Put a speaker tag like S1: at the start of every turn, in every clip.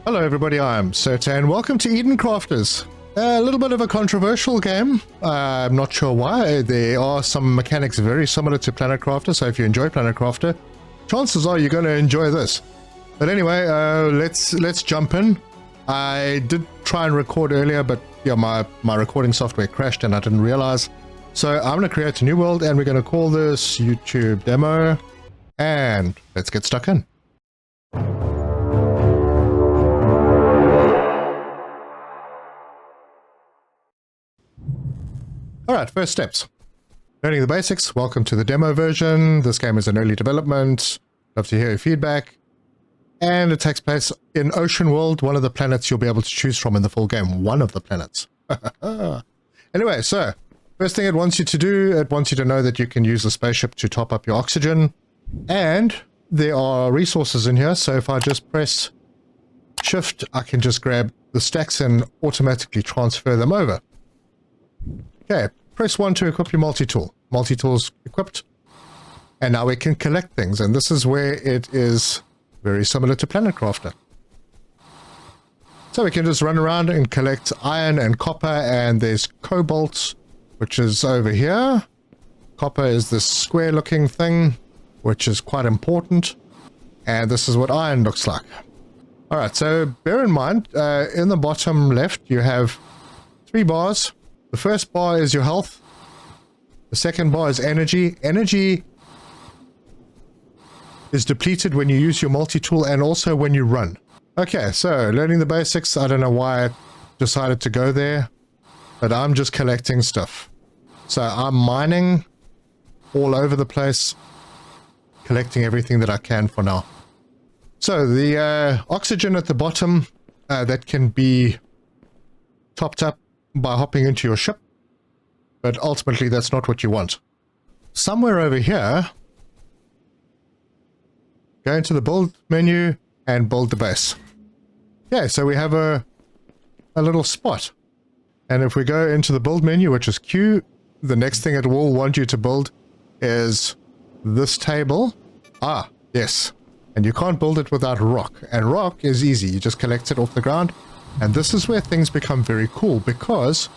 S1: Hello everybody, I'm Sertan. Welcome to Eden Crafters. A little bit of a controversial game. I'm not sure why. There are some mechanics very similar to Planet Crafter, so if you enjoy Planet Crafter, chances are you're going to enjoy this. But anyway, let's jump in. I did try and record earlier, but yeah, my recording software crashed and I didn't realize. So I'm going to create a new world and we're going to call this YouTube demo. And let's get stuck in. Alright, first steps. Learning the basics. Welcome to the demo version. This game is in early development. Love to hear your feedback. And it takes place in Ocean World, one of the planets you'll be able to choose from in the full game. One of the planets. Anyway, so, first thing it wants you to do, it wants you to know that you can use the spaceship to top up your oxygen. And there are resources in here, so if I just press Shift, I can just grab the stacks and automatically transfer them over. Okay, press 1 to equip your multi-tool. Multi-tool's equipped. And now we can collect things, and this is where it is very similar to Planet Crafter. So we can just run around and collect iron and copper, and there's cobalt, which is over here. Copper is this square-looking thing, which is quite important. And this is what iron looks like. Alright, so bear in mind, in the bottom left, you have 3 bars. The first bar is your health. The second bar is energy. Energy is depleted when you use your multi-tool and also when you run. Okay, so learning the basics. I don't know why I decided to go there, but I'm just collecting stuff. So I'm mining all over the place, collecting everything that I can for now. So the oxygen at the bottom, that can be topped up by hopping into your ship, but ultimately that's not what you want. Somewhere over here, go into the build menu and build the base. Okay, so we have a little spot. And if we go into the build menu, which is Q, the next thing it will want you to build is this table. Ah, yes. And you can't build it without rock. And rock is easy. You just collect it off the ground. And this is where things become very cool because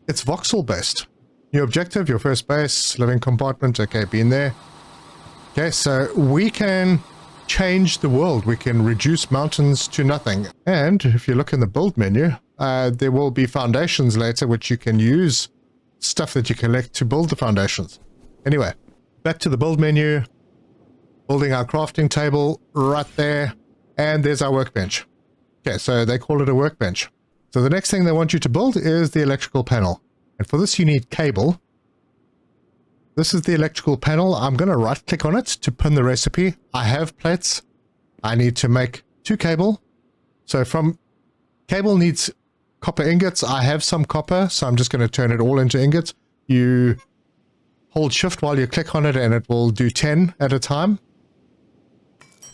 S1: it's voxel based. New objective, your first base, living compartment, okay, been there. Okay, so we can change the world. We can reduce mountains to nothing. And if you look in the build menu, there will be foundations later which you can use stuff that you collect to build the foundations. Anyway, back to the build menu, building our crafting table right there, and there's our workbench. Okay, so they call it a workbench. So the next thing they want you to build is the electrical panel. And for this you need cable. This is the electrical panel. I'm going to right click on it to pin the recipe. I have plates. I need to make 2 cable. So from cable needs copper ingots. I have some copper, so I'm just going to turn it all into ingots. You hold shift while you click on it and it will do 10 at a time.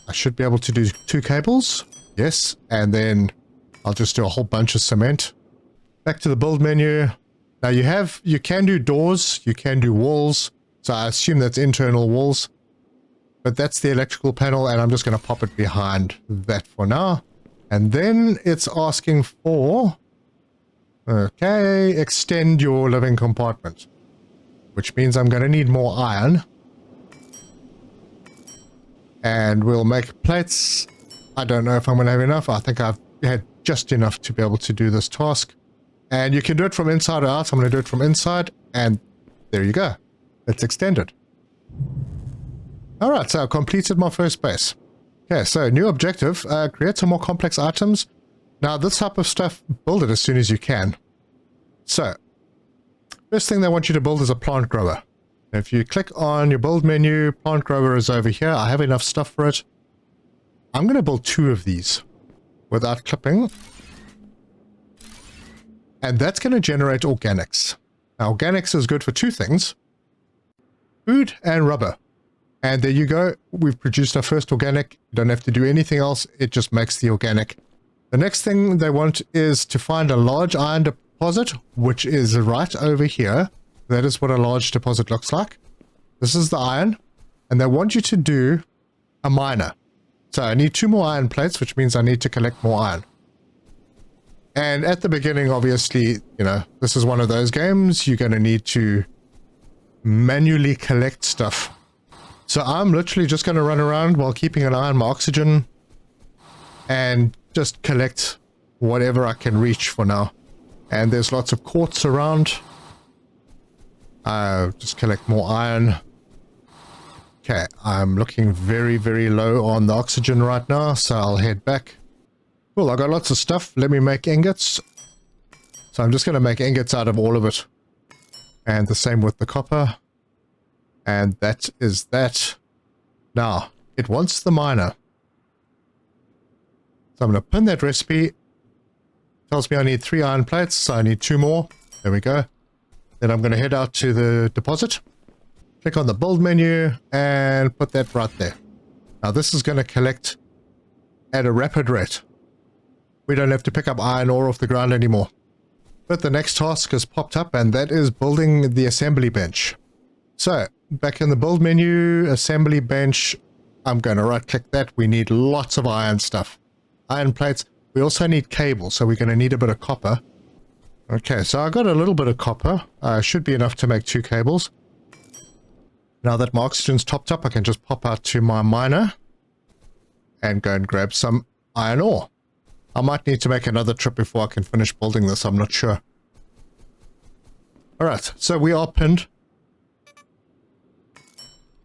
S1: I should be able to do 2 cables. Yes, and then I'll just do a whole bunch of cement. Back to the build menu. Now you can do doors, you can do walls, so I assume that's internal walls. But that's the electrical panel, and I'm just going to pop it behind that for now. And then it's asking for, okay, extend your living compartment. Which means I'm going to need more iron. And we'll make plates. I don't know if I'm going to have enough. I think I've had just enough to be able to do this task. And you can do it from inside or out. I'm going to do it from inside. And there you go. It's extended. Alright, so I completed my first base. Okay, so new objective. Create some more complex items. Now this type of stuff, build it as soon as you can. So, first thing they want you to build is a plant grower. If you click on your build menu, plant grower is over here. I have enough stuff for it. I'm going to build 2 of these without clipping. And that's going to generate organics. Now, organics is good for 2 things. Food and rubber. And there you go. We've produced our first organic. You don't have to do anything else. It just makes the organic. The next thing they want is to find a large iron deposit, which is right over here. That is what a large deposit looks like. This is the iron. And they want you to do a miner. So I need 2 more iron plates, which means I need to collect more iron. And at the beginning, obviously, you know, this is one of those games you're going to need to manually collect stuff. So I'm literally just going to run around while keeping an eye on my oxygen and just collect whatever I can reach for now. And there's lots of quartz around. Just collect more iron. Okay, I'm looking very, very low on the oxygen right now, so I'll head back. Cool, I got lots of stuff. Let me make ingots. So I'm just going to make ingots out of all of it. And the same with the copper. And that is that. Now, it wants the miner. So I'm going to pin that recipe. Tells me I need 3 iron plates, so I need 2 more. There we go. Then I'm going to head out to the deposit. Click on the build menu and put that right there. Now this is going to collect at a rapid rate. We don't have to pick up iron ore off the ground anymore. But the next task has popped up, and that is building the assembly bench. So back in the build menu, assembly bench, I'm going to right click that. We need lots of iron stuff. Iron plates. We also need cable, so we're going to need a bit of copper. Okay, so I got a little bit of copper. Should be enough to make 2 cables. Now that my oxygen's topped up, I can just pop out to my miner and go and grab some iron ore. I might need to make another trip before I can finish building this, I'm not sure. Alright, so we are pinned.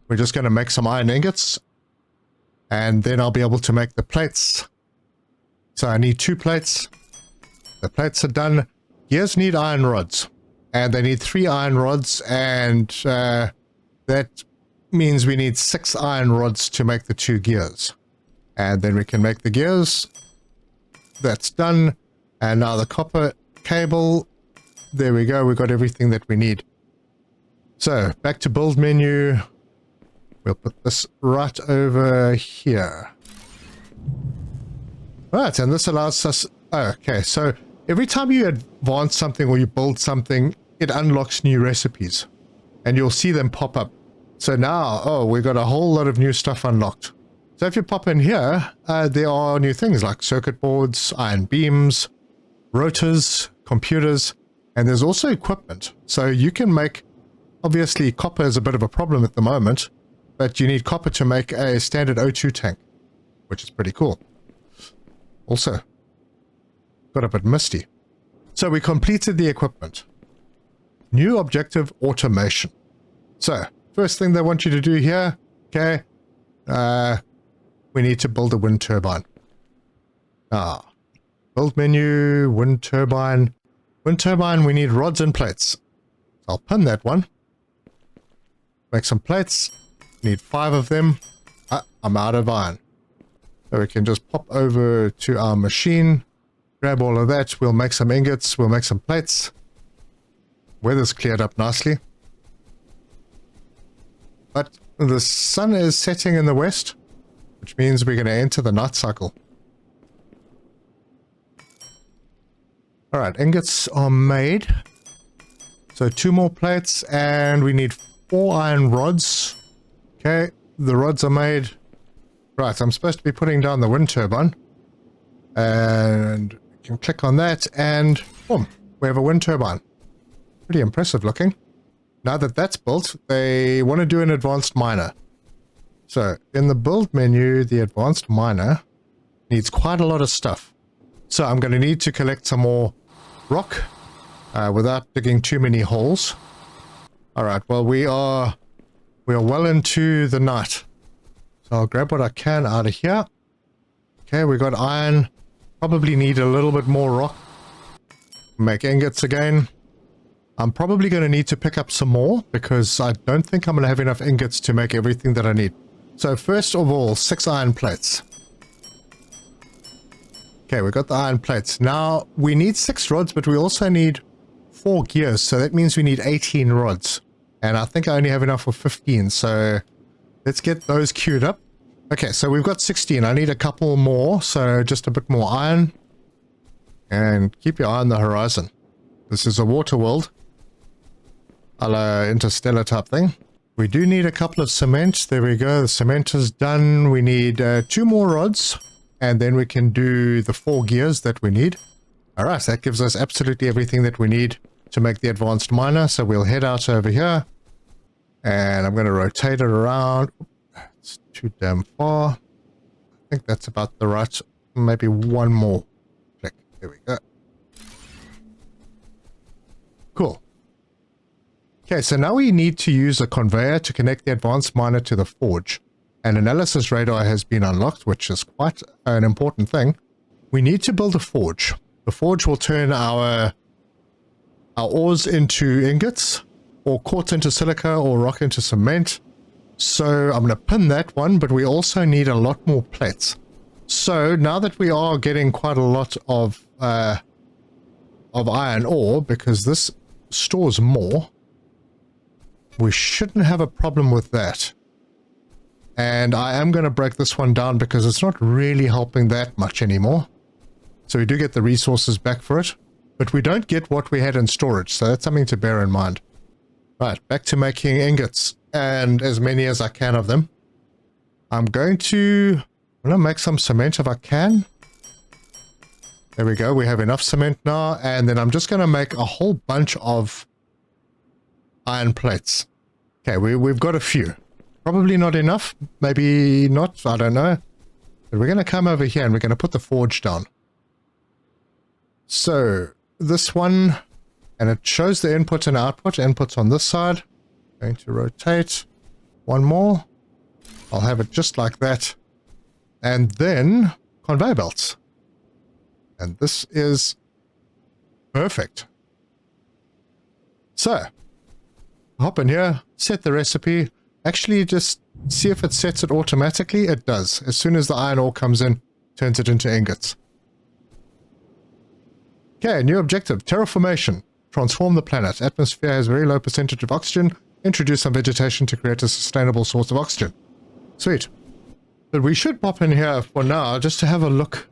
S1: We're just going to make some iron ingots. And then I'll be able to make the plates. So I need 2 plates. The plates are done. Gears need iron rods. And they need 3 iron rods, and that means we need 6 iron rods to make the 2 gears. And then we can make the gears. That's done. And now the copper cable. There we go. We've got everything that we need. So, back to build menu. We'll put this right over here. Right, and this allows us... Okay, so every time you advance something or you build something, it unlocks new recipes. And you'll see them pop up. So now, oh, we've got a whole lot of new stuff unlocked. So if you pop in here, there are new things like circuit boards, iron beams, rotors, computers, and there's also equipment. So you can make, obviously copper is a bit of a problem at the moment, but you need copper to make a standard O2 tank, which is pretty cool. Also, got a bit misty. So we completed the equipment. New objective, automation. So, first thing they want you to do here, okay, we need to build a wind turbine. Build menu, wind turbine. Wind turbine, we need rods and plates. So I'll pin that one. Make some plates. Need 5 of them. I'm out of iron. So we can just pop over to our machine. Grab all of that. We'll make some ingots. We'll make some plates. Weather's cleared up nicely. But the sun is setting in the west, which means we're going to enter the night cycle. Alright, ingots are made. So 2 more plates, and we need 4 iron rods. Okay, the rods are made. Right, I'm supposed to be putting down the wind turbine. And we can click on that, and boom, we have a wind turbine. Pretty impressive looking. Now that that's built, they want to do an advanced miner. So, in the build menu, the advanced miner needs quite a lot of stuff. So I'm going to need to collect some more rock without digging too many holes. Alright, well we are well into the night. So I'll grab what I can out of here. Okay, we got iron. Probably need a little bit more rock. Make ingots again. I'm probably going to need to pick up some more because I don't think I'm going to have enough ingots to make everything that I need. So first of all, 6 iron plates. Okay, we got the iron plates. Now, we need 6 rods, but we also need 4 gears. So that means we need 18 rods. And I think I only have enough for 15. So let's get those queued up. Okay, so we've got 16. I need a couple more. So just a bit more iron. And keep your eye on the horizon. This is a water world. A la interstellar type thing. We do need a couple of cement. There we go. The cement is done. We need 2 more rods. And then we can do the 4 gears that we need. Alright, that gives us absolutely everything that we need to make the advanced miner. So we'll head out over here. And I'm going to rotate it around. It's too damn far. I think that's about the right. Maybe one more click. There we go. Cool. Okay, so now we need to use a conveyor to connect the advanced miner to the forge. An analysis radar has been unlocked, which is quite an important thing. We need to build a forge. The forge will turn our ores into ingots, or quartz into silica, or rock into cement. So I'm going to pin that one, but we also need a lot more plates. So now that we are getting quite a lot of iron ore, because this stores more, we shouldn't have a problem with that. And I am going to break this one down because it's not really helping that much anymore. So we do get the resources back for it, but we don't get what we had in storage. So that's something to bear in mind. Right, back to making ingots, and as many as I can of them. I'm going to make some cement if I can. There we go, we have enough cement now, and then I'm just going to make a whole bunch of iron plates. Okay, we've got a few. Probably not enough, maybe not, I don't know. But we're going to come over here and we're going to put the forge down. So, this one, and it shows the input and output. Input's on this side. Going to rotate. One more. I'll have it just like that. And then, conveyor belts. And this is perfect. So, hop in here, set the recipe. Actually, just see if it sets it automatically. It does. As soon as the iron ore comes in, turns it into ingots. Okay, new objective. Terraformation. Transform the planet. Atmosphere has very low percentage of oxygen. Introduce some vegetation to create a sustainable source of oxygen. Sweet. But we should pop in here for now just to have a look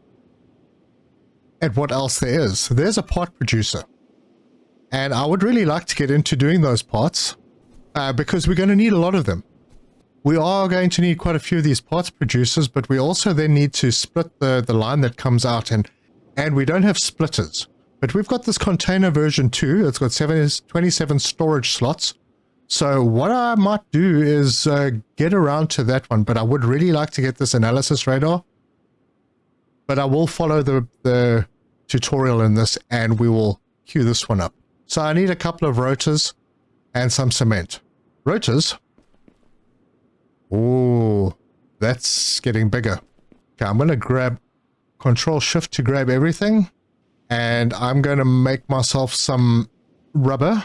S1: at what else there is. There's a part producer. And I would really like to get into doing those parts because we're going to need a lot of them. We are going to need quite a few of these parts producers, but we also then need to split the line that comes out, and we don't have splitters. But we've got this container version 2. It's got 27 storage slots. So what I might do is get around to that one, but I would really like to get this analysis radar. But I will follow the tutorial in this, and we will queue this one up. So I need a couple of rotors and some cement. Rotors? Oh, that's getting bigger. Okay, I'm going to grab Control-Shift to grab everything. And I'm going to make myself some rubber.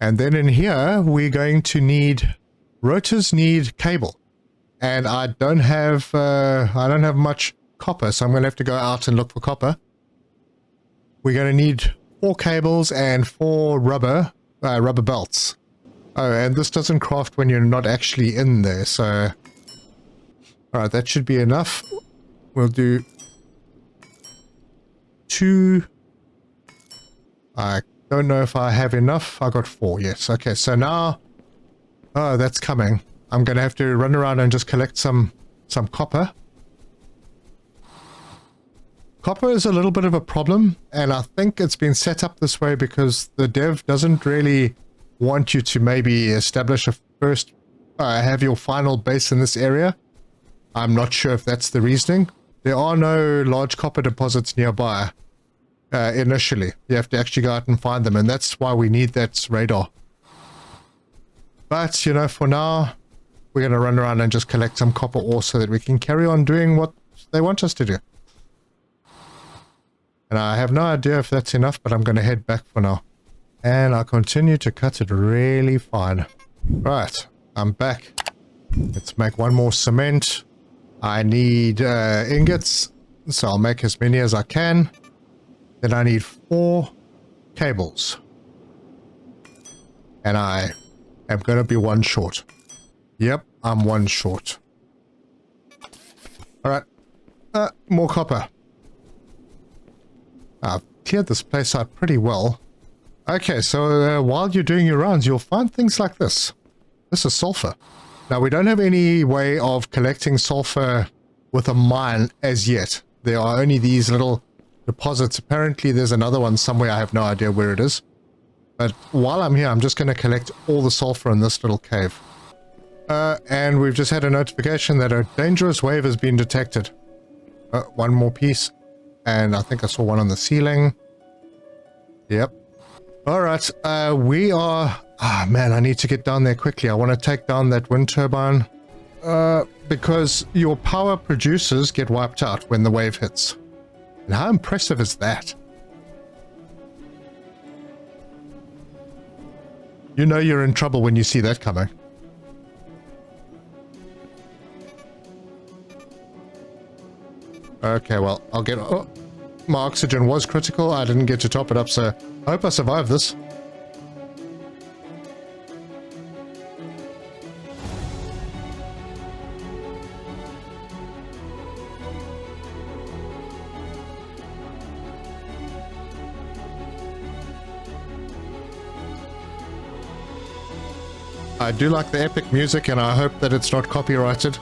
S1: And then in here, we're going to need... Rotors need cable. And I don't have much copper, so I'm going to have to go out and look for copper. We're going to need 4 cables and 4 rubber belts. Oh, and this doesn't craft when you're not actually in there, so... Alright, that should be enough. We'll do 2. I don't know if I have enough. I got 4, yes. Okay, so now... Oh, that's coming. I'm going to have to run around and just collect some copper. Copper is a little bit of a problem, and I think it's been set up this way because the dev doesn't really want you to maybe establish a first, have your final base in this area. I'm not sure if that's the reasoning. There are no large copper deposits nearby initially. You have to actually go out and find them, and that's why we need that radar. But, you know, for now, we're going to run around and just collect some copper ore so that we can carry on doing what they want us to do. And I have no idea if that's enough, but I'm going to head back for now. And I'll continue to cut it really fine. Right, I'm back. Let's make one more cement. I need ingots, so I'll make as many as I can. Then I need 4 cables. And I am going to be 1 short. Yep, I'm 1 short. Alright, more copper. I've cleared this place out pretty well. Okay, so while you're doing your rounds, you'll find things like this. This is sulfur. Now, we don't have any way of collecting sulfur with a mine as yet. There are only these little deposits. Apparently there's another one somewhere. I have no idea where it is. But while I'm here, I'm just going to collect all the sulfur in this little cave. And we've just had a notification that a dangerous wave has been detected. One more piece. And I think I saw one on the ceiling. Yep. Alright, we are... Ah, man, I need to get down there quickly. I want to take down that wind turbine. Because your power producers get wiped out when the wave hits. And how impressive is that? You know you're in trouble when you see that coming. Okay, well, I'll get... Oh, my oxygen was critical. I didn't get to top it up, so I hope I survive this. I do like the epic music, and I hope that it's not copyrighted.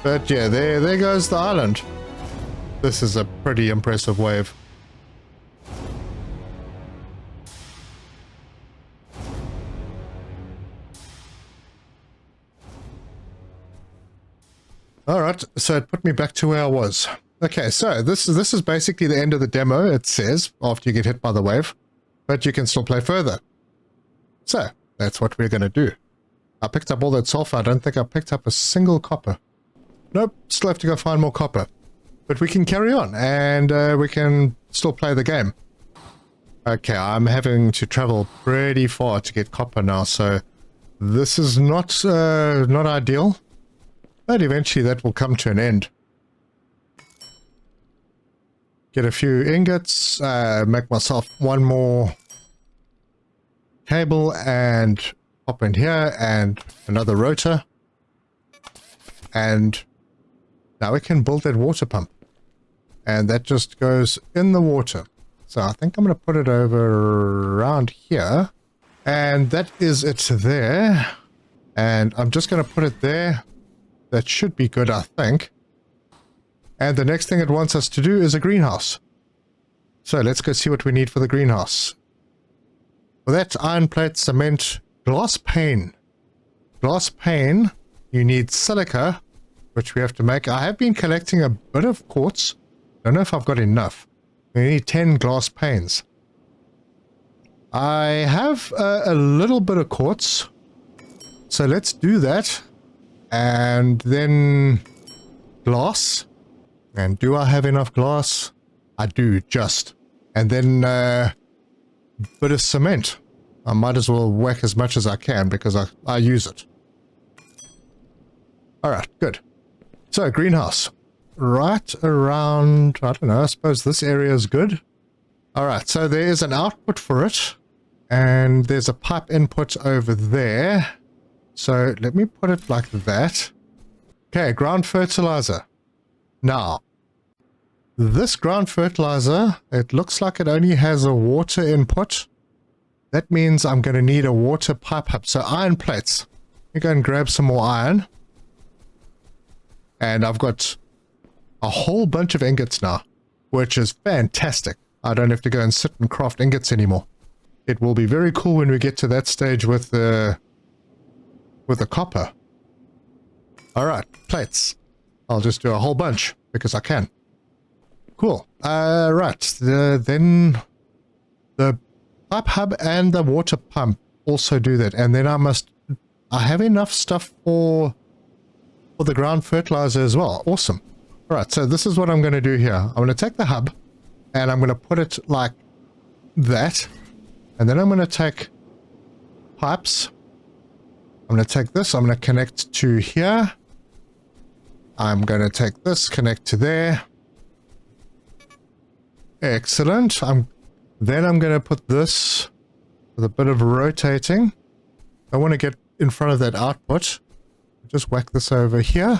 S1: But yeah, there goes the island. This is a pretty impressive wave. Alright, so it put me back to where I was. Okay, so this is basically the end of the demo, it says, after you get hit by the wave. But you can still play further. So, that's what we're going to do. I picked up all that sulfur. I don't think I picked up a single copper. Nope, still have to go find more copper. But we can carry on, and we can still play the game. Okay, I'm having to travel pretty far to get copper now, so this is not ideal. But eventually that will come to an end. Get a few ingots, make myself one more cable and hop in here and another rotor. And now we can build that water pump. And that just goes in the water. So I think I'm going to put it over around here. And that is it there. And I'm just going to put it there. That should be good, I think. And the next thing it wants us to do is a greenhouse. So let's go see what we need for the greenhouse. For that, iron plate, cement, glass pane. Glass pane, you need silica, which we have to make. I have been collecting a bit of quartz. Don't know if I've got enough. We need 10 glass panes. I have a little bit of quartz. So let's do that. And then glass. And do I have enough glass? I do, just. And then a bit of cement. I might as well whack as much as I can because I use it. Alright, good. So, greenhouse. Right around, I don't know, I suppose this area is good. Alright, so there is an output for it. And there's a pipe input over there. So, let me put it like that. Okay, ground fertilizer. Now, this ground fertilizer, it looks like it only has a water input. That means I'm going to need a water pipe hub. So iron plates. Let me go and grab some more iron. And I've got a whole bunch of ingots now, which is fantastic. I don't have to go and sit and craft ingots anymore. It will be very cool when we get to that stage with the copper. Alright, plates. I'll just do a whole bunch because I can. Cool. Right. Then the pipe hub and the water pump also do that. And then I have enough stuff for the ground fertilizer as well. Awesome. All right. So this is what I'm going to do here. I'm going to take the hub and I'm going to put it like that. And then I'm going to take pipes. I'm going to take this. I'm going to connect to here. I'm going to take this, connect to there. Excellent. Then I'm going to put this with a bit of rotating. I want to get in front of that output. Just whack this over here.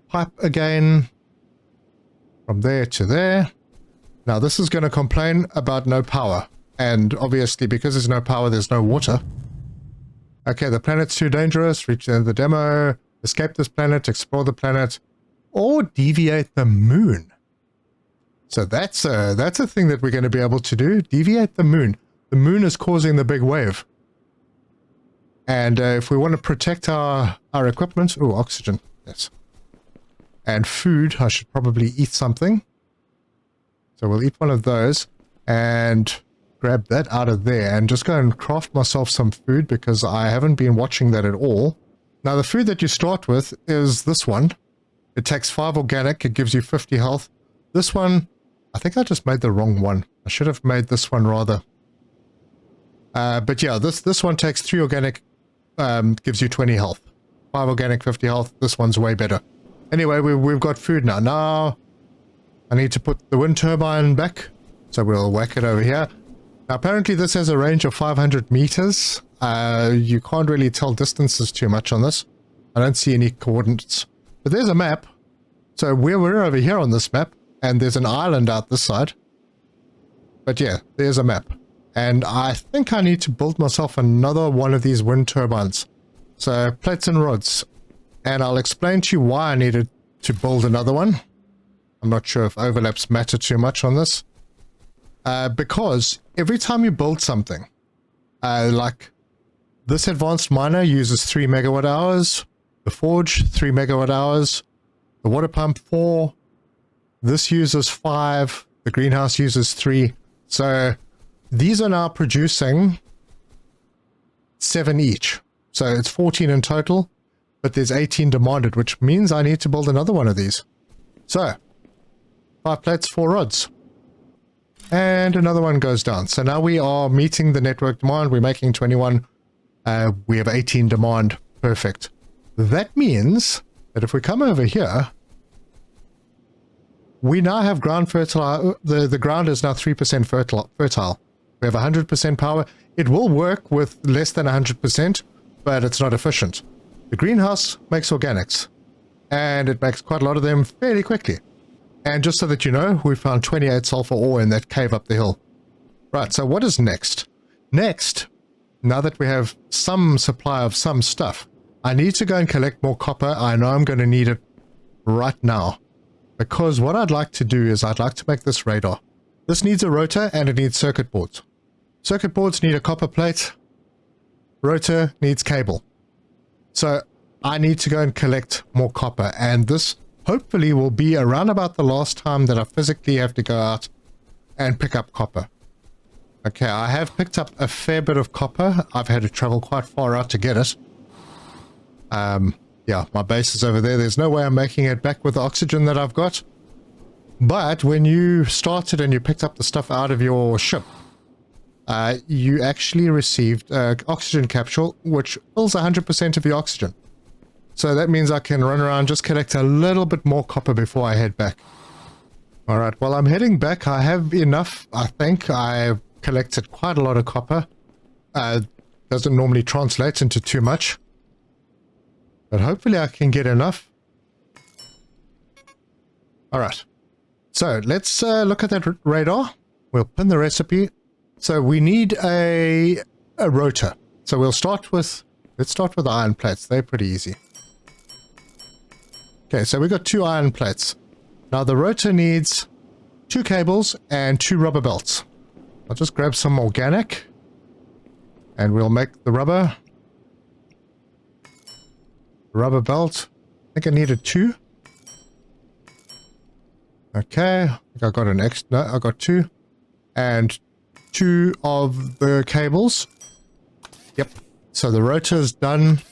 S1: Pipe again from there to there. Now this is going to complain about no power. And obviously because there's no power, there's no water. Okay, the planet's too dangerous. Reach the end of the demo. Escape this planet. Explore the planet. Or deviate the moon. So that's a thing that we're going to be able to do. Deviate the moon. The moon is causing the big wave. And if we want to protect our equipment... Oh, oxygen. Yes. And food. I should probably eat something. So we'll eat one of those. And grab that out of there. And just go and craft myself some food because I haven't been watching that at all. Now the food that you start with is this one. It takes 5 organic. It gives you 50 health. This one... I think I just made the wrong one. I should have made this one rather. But yeah, this one takes 3 organic, gives you 20 health. 5 organic, 50 health. This one's way better. Anyway, we've got food now. Now, I need to put the wind turbine back. So we'll whack it over here. Now, apparently this has a range of 500 meters. You can't really tell distances too much on this. I don't see any coordinates. But there's a map. So we're over here on this map. And there's an island out this side. But yeah, there's a map. And I think I need to build myself another one of these wind turbines. So, plates and rods. And I'll explain to you why I needed to build another one. I'm not sure if overlaps matter too much on this. Because every time you build something, like this advanced miner uses 3 megawatt hours. The forge, 3 megawatt hours. The water pump, 4. This uses 5. The greenhouse uses 3. So these are now producing 7 each. So it's 14 in total, but there's 18 demanded, which means I need to build another one of these. So 5 plates, 4 rods. And another one goes down. So now we are meeting the network demand. We're making 21. We have 18 demand. Perfect. That means that if we come over here, we now have ground fertile. The ground is now 3% fertile. We have 100% power. It will work with less than 100%, but it's not efficient. The greenhouse makes organics, and it makes quite a lot of them fairly quickly. And just so that you know, we found 28 sulfur ore in that cave up the hill. Right, so what is next? Next, now that we have some supply of some stuff, I need to go and collect more copper. I know I'm going to need it right now. Because what I'd like to do is I'd like to make this radar. This needs a rotor and it needs circuit boards. Circuit boards need a copper plate. Rotor needs cable. So I need to go and collect more copper. And this hopefully will be around about the last time that I physically have to go out and pick up copper. Okay, I have picked up a fair bit of copper. I've had to travel quite far out to get it. Yeah, my base is over there. There's no way I'm making it back with the oxygen that I've got. But when you started and you picked up the stuff out of your ship, you actually received an oxygen capsule, which fills 100% of your oxygen. So that means I can run around, just collect a little bit more copper before I head back. Alright, while I'm heading back, I have enough, I think. I've collected quite a lot of copper. Doesn't normally translate into too much. But hopefully I can get enough. Alright. So let's look at that radar. We'll pin the recipe. So we need a rotor. So we'll start with... Let's start with the iron plates. They're pretty easy. Okay, so we got 2 iron plates. Now the rotor needs 2 cables and 2 rubber belts. I'll just grab some organic. And we'll make the rubber... Rubber belt. I think I needed 2. Okay. I think I got an extra. No, I got 2. And 2 of the cables. Yep. So the rotor is done.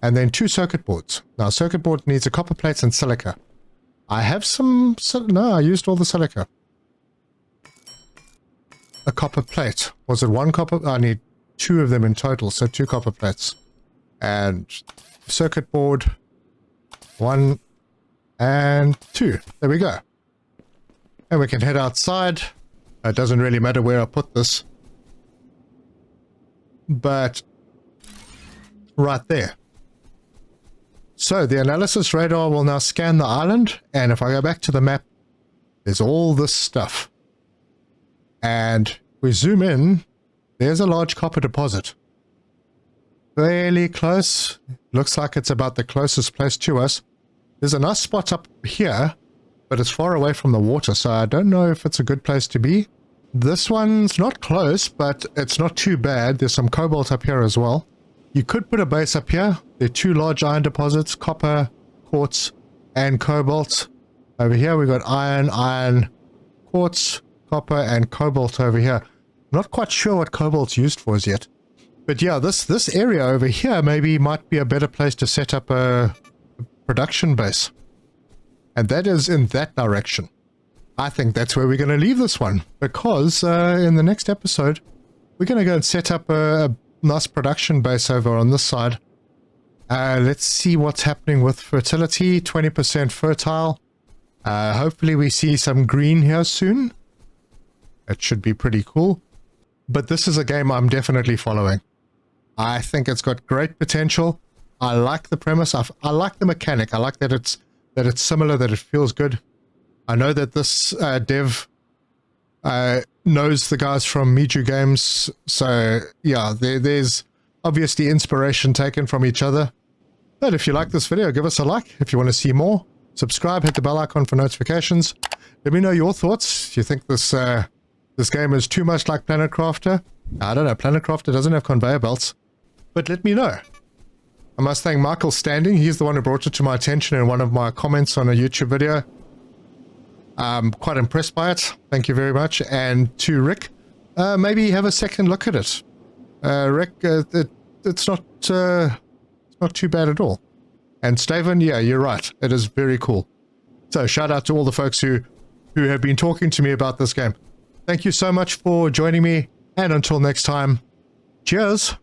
S1: And then 2 circuit boards. Now, circuit board needs a copper plate and silica. I have some... No, I used all the silica. A copper plate. Was it 1 copper? I need 2 of them in total. So 2 copper plates. And... circuit board 1 and 2. There we go. And we can head outside. It doesn't really matter where I put this. But right there. So the analysis radar will now scan the island. And if I go back to the map, there's all this stuff. And we zoom in. There's a large copper deposit. fairly close. Looks like it's about the closest place to us. There's a nice spot up here, but it's far away from the water, so I don't know if it's a good place to be. This one's not close, but it's not too bad. There's some cobalt up here as well. You could put a base up here. There are 2 large iron deposits, copper, quartz, and cobalt. Over here we've got iron, quartz, copper, and cobalt over here. Not quite sure what cobalt's used for as yet. But yeah, this area over here maybe might be a better place to set up a production base. And that is in that direction. I think that's where we're going to leave this one, because in the next episode, we're going to go and set up a nice production base over on this side. Let's see what's happening with fertility, 20% fertile. Hopefully we see some green here soon. It should be pretty cool. But this is a game I'm definitely following. I think it's got great potential. I like the premise. I like the mechanic. I like that it's similar, that it feels good. I know that this dev knows the guys from Miju Games, so yeah, there's obviously inspiration taken from each other. But if you like this video, give us a like. If you want to see more, subscribe, hit the bell icon for notifications. Let me know your thoughts. Do you think this game is too much like Planet Crafter? I don't know, Planet Crafter doesn't have conveyor belts. But let me know. I must thank Michael Standing. He's the one who brought it to my attention in one of my comments on a YouTube video. I'm quite impressed by it. Thank you very much. And to Rick, maybe have a second look at it. Rick, it's not too bad at all. And Staven, yeah, you're right. It is very cool. So shout out to all the folks who have been talking to me about this game. Thank you so much for joining me. And until next time, cheers.